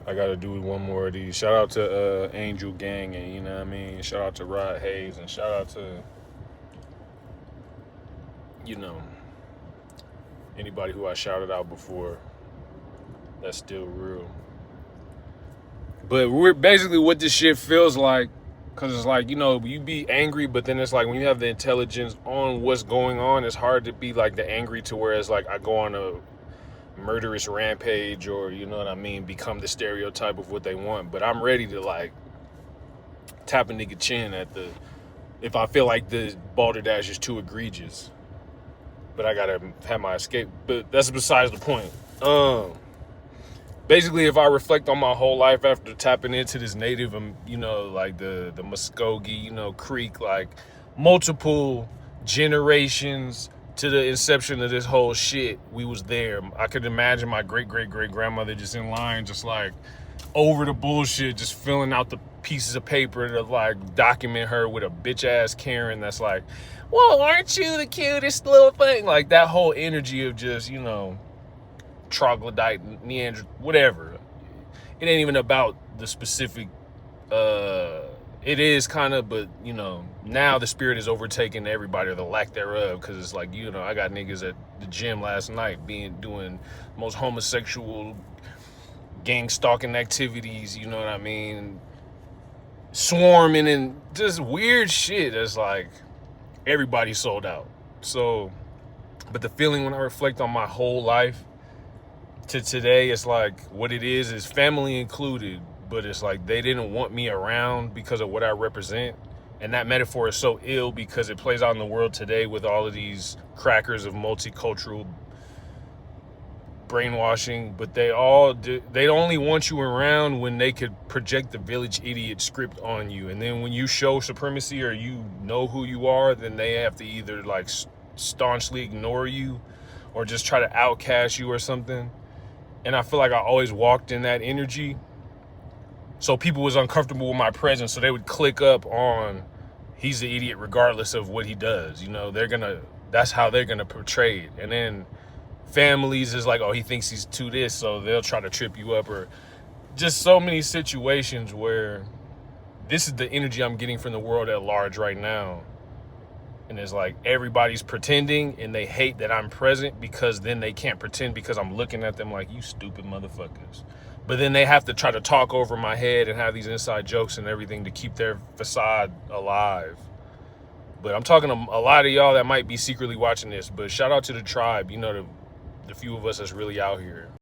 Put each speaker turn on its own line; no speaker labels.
I gotta do one more of these. Shout out to Angel Gang, and you know what I mean. Shout out to Rod Hayes, and shout out to you know anybody who I shouted out before. That's still real. But we're basically what this shit feels like, cause it's like you be angry, but then it's like when you have the intelligence on what's going on, it's hard to be like the angry to where it's like I go on a murderous rampage or you know what I mean, become the stereotype of what they want. But I'm ready to like tap a nigga chin at the if I feel like the balderdash is too egregious. But I gotta have my escape. But that's besides the point. Basically, if I reflect on my whole life after tapping into this native, like the Muskogee, Creek, like multiple generations to the inception of this whole shit, we was there. I could imagine my great great great grandmother just in line, just like over the bullshit, just filling out the pieces of paper to like document her with a bitch ass Karen that's like, well, aren't you the cutest little thing? Like that whole energy of just, troglodyte, Neander, whatever. It ain't even about the specific, it is kind of, but, now the spirit is overtaking everybody or the lack thereof. Cause it's like, I got niggas at the gym last night doing most homosexual gang stalking activities, you know what I mean? Swarming and just weird shit. It's like everybody sold out. So, but the feeling when I reflect on my whole life to today, it's like what it is family included, but it's like they didn't want me around because of what I represent. And that metaphor is so ill because it plays out in the world today with all of these crackers of multicultural brainwashing, but they only want you around when they could project the village idiot script on you. And then when you show supremacy or you know who you are, then they have to either like staunchly ignore you or just try to outcast you or something. And I feel like I always walked in that energy. So people was uncomfortable with my presence, so they would click up on he's the idiot regardless of what he does. That's how they're gonna portray it. And then families is like, oh, he thinks he's too this, so they'll try to trip you up, or just so many situations where this is the energy I'm getting from the world at large right now. And it's like everybody's pretending and they hate that I'm present because then they can't pretend because I'm looking at them like, you stupid motherfuckers. But then they have to try to talk over my head and have these inside jokes and everything to keep their facade alive. But I'm talking to a lot of y'all that might be secretly watching this, but shout out to the tribe, the few of us that's really out here.